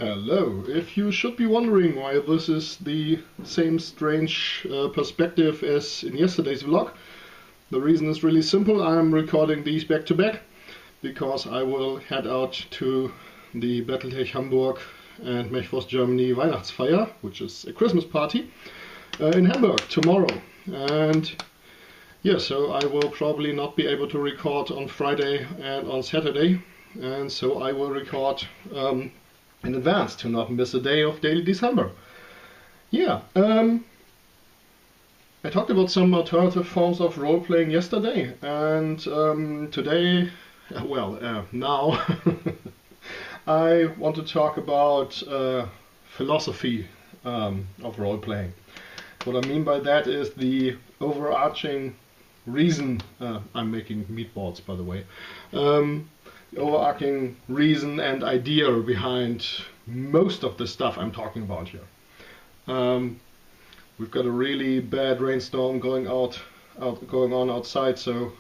Hello. If you should be wondering why this is the same strange perspective as in yesterday's vlog, the reason is really simple. I'm recording these back to back because I will head out to the Battletech Hamburg and Mechforce Germany Weihnachtsfeier, which is a Christmas party, in Hamburg tomorrow. And yeah, so I will probably not be able to record on Friday and on Saturday, and so I will record in advance to not miss a day of Daily December. Yeah, I talked about some alternative forms of role-playing yesterday, and today, now, I want to talk about philosophy of role-playing. What I mean by that is the overarching reason, I'm making meatballs by the way, the overarching reason and idea behind most of the stuff I'm talking about here. We've got a really bad rainstorm going on outside, so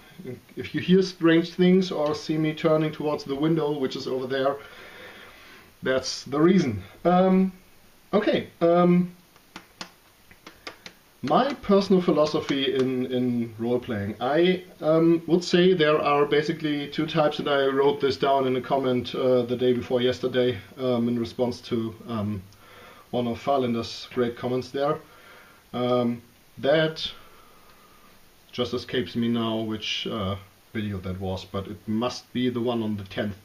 if you hear strange things or see me turning towards the window, which is over there, that's the reason. My personal philosophy in role-playing, I would say there are basically two types, and I wrote this down in a comment the day before yesterday in response to one of Farlinder's great comments there. That just escapes me now which video that was, but it must be the one on the 10th.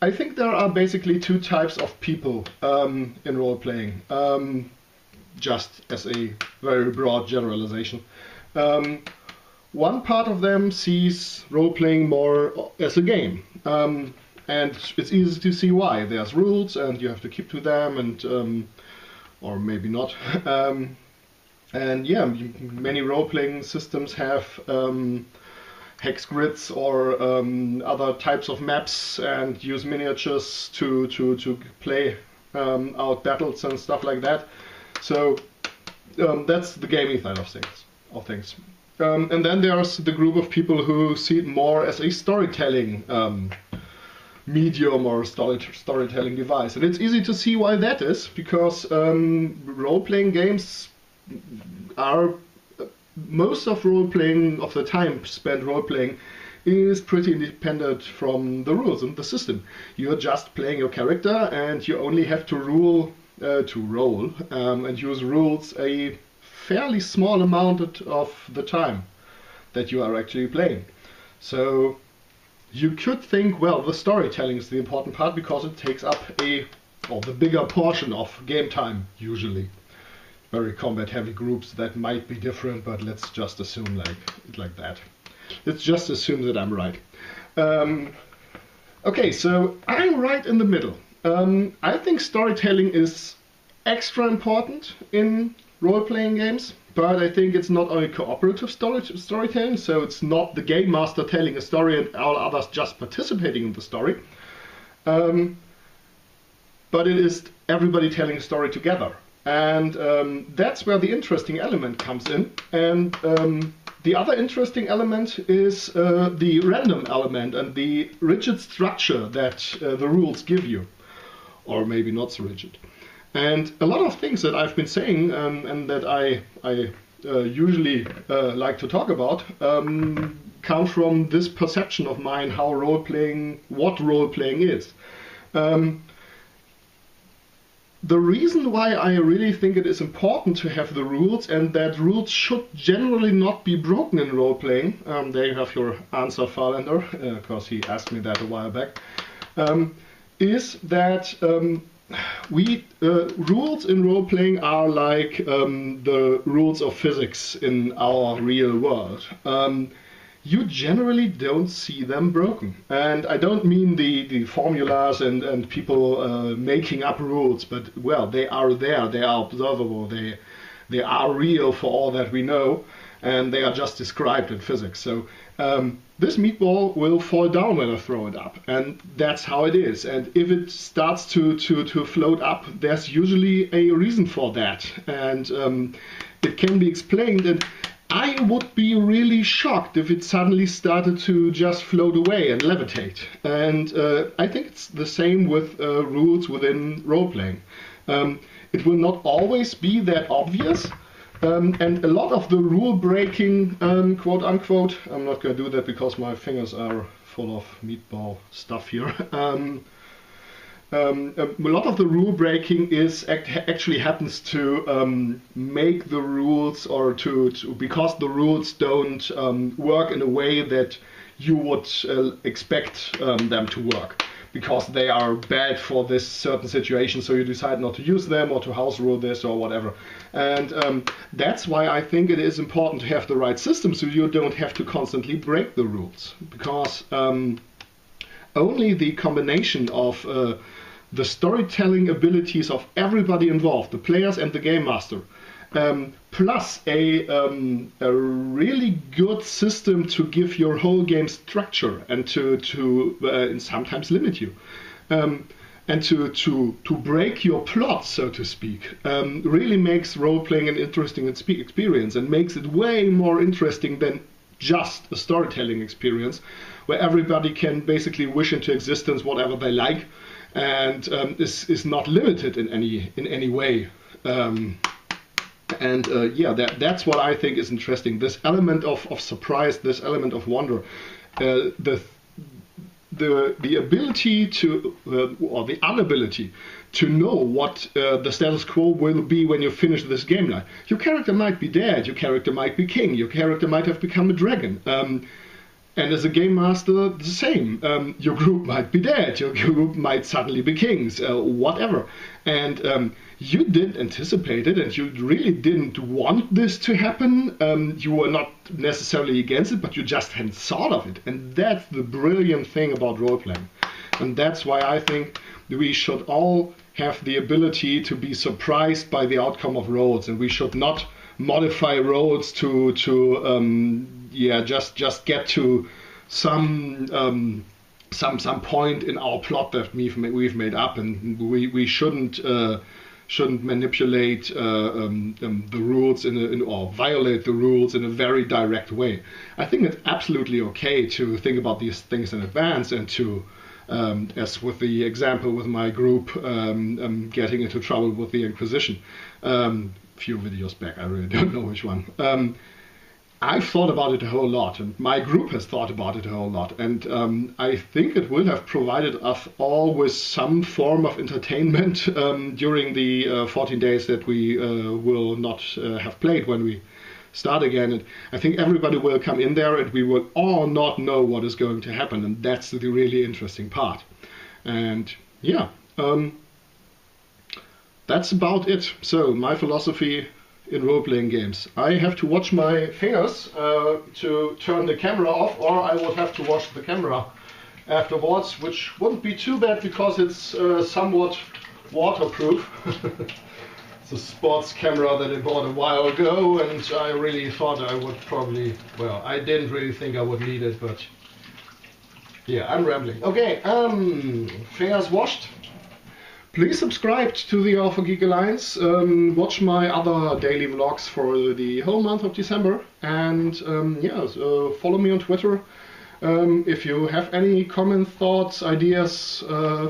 I think there are basically two types of people in role-playing, just as a very broad generalization. One part of them sees role-playing more as a game, and it's easy to see why. There's rules and you have to keep to them, and or maybe not. And yeah, many role-playing systems have hex grids or other types of maps and use miniatures to play out battles and stuff like that. So that's the gaming side of things. And then there's the group of people who see it more as a storytelling medium or storytelling device. And it's easy to see why that is, because role-playing games are... Most of role-playing, of the time spent role-playing, is pretty independent from the rules and the system. You're just playing your character and you only have to roll and use rules a fairly small amount of the time that you are actually playing. So you could think, well, the storytelling is the important part because it takes up the bigger portion of game time usually. Very combat-heavy groups, that might be different, but let's just assume like that. Let's just assume that I'm right. Okay, so I'm right in the middle. I think storytelling is extra important in role-playing games, but I think it's not only cooperative storytelling, so it's not the game master telling a story and all others just participating in the story. But it is everybody telling a story together. And that's where the interesting element comes in. And the other interesting element is the random element and the rigid structure that the rules give you. Or maybe not so rigid. And a lot of things that I've been saying and that I usually like to talk about come from this perception of mine, what role-playing is. The reason why I really think it is important to have the rules, and that rules should generally not be broken in role-playing, there you have your answer, Farlander, because he asked me that a while back, is that rules in role-playing are like the rules of physics in our real world. You generally don't see them broken. And I don't mean the formulas and people making up rules, but, well, they are there, they are observable, they are real for all that we know, and they are just described in physics. So this meatball will fall down when I throw it up, and that's how it is. And if it starts to float up, there's usually a reason for that, and it can be explained. And I would be really shocked if it suddenly started to just float away and levitate. And I think it's the same with rules within role-playing. It will not always be that obvious. And a lot of the rule-breaking, quote-unquote, I'm not going to do that because my fingers are full of meatball stuff here. A lot of the rule breaking is actually happens to make the rules, or to because the rules don't work in a way that you would expect them to work, because they are bad for this certain situation, so you decide not to use them or to house rule this or whatever. And that's why I think it is important to have the right system, so you don't have to constantly break the rules, because only the combination of the storytelling abilities of everybody involved, the players and the game master, plus a really good system to give your whole game structure and to sometimes limit you, and to break your plot, so to speak, really makes role-playing an interesting experience, and makes it way more interesting than just a storytelling experience where everybody can basically wish into existence whatever they like, and is not limited in any way. Yeah, that's what I think is interesting. This element of surprise, this element of wonder, the ability to, or the inability to know what the status quo will be when you finish this game. Like, your character might be dead, your character might be king, your character might have become a dragon. And as a game master, the same. Your group might be dead, your group might suddenly be kings, whatever. And you didn't anticipate it, and you really didn't want this to happen. You were not necessarily against it, but you just hadn't thought of it. And that's the brilliant thing about role-playing. And that's why I think we should all have the ability to be surprised by the outcome of roles, and we should not modify roles to just get to some point in our plot that we've made up, and we shouldn't manipulate the rules or violate the rules in a very direct way. I think it's absolutely okay to think about these things in advance, and to as with the example with my group getting into trouble with the Inquisition few videos back, I really don't know which one. I've thought about it a whole lot, and my group has thought about it a whole lot, and I think it will have provided us all with some form of entertainment during the 14 days that we will not have played when we start again. And I think everybody will come in there, and we will all not know what is going to happen, and that's the really interesting part. And yeah, that's about it. So my philosophy in role-playing games: I have to watch my fingers to turn the camera off, or I would have to wash the camera afterwards, which wouldn't be too bad because it's somewhat waterproof. It's a sports camera that I bought a while ago, and I really thought I would probably, well, I didn't really think I would need it, but yeah, I'm rambling. Okay, fingers washed. Please subscribe to the All4Geek Alliance, watch my other daily vlogs for the whole month of December, and yeah, so follow me on Twitter. If you have any comments, thoughts, ideas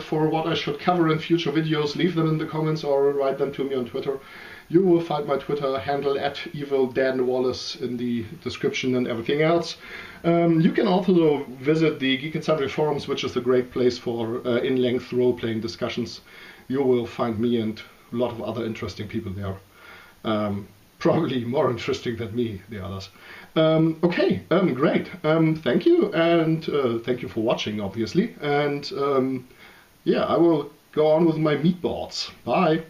for what I should cover in future videos, leave them in the comments or write them to me on Twitter. You will find my Twitter handle @EvilDanWallace in the description and everything else. You can also visit the Geek and Sundry forums, which is a great place for in-length role-playing discussions. You will find me and a lot of other interesting people there. Probably more interesting than me, the others. Okay, great. Thank you, and thank you for watching, obviously. And yeah, I will go on with my meatballs. Bye.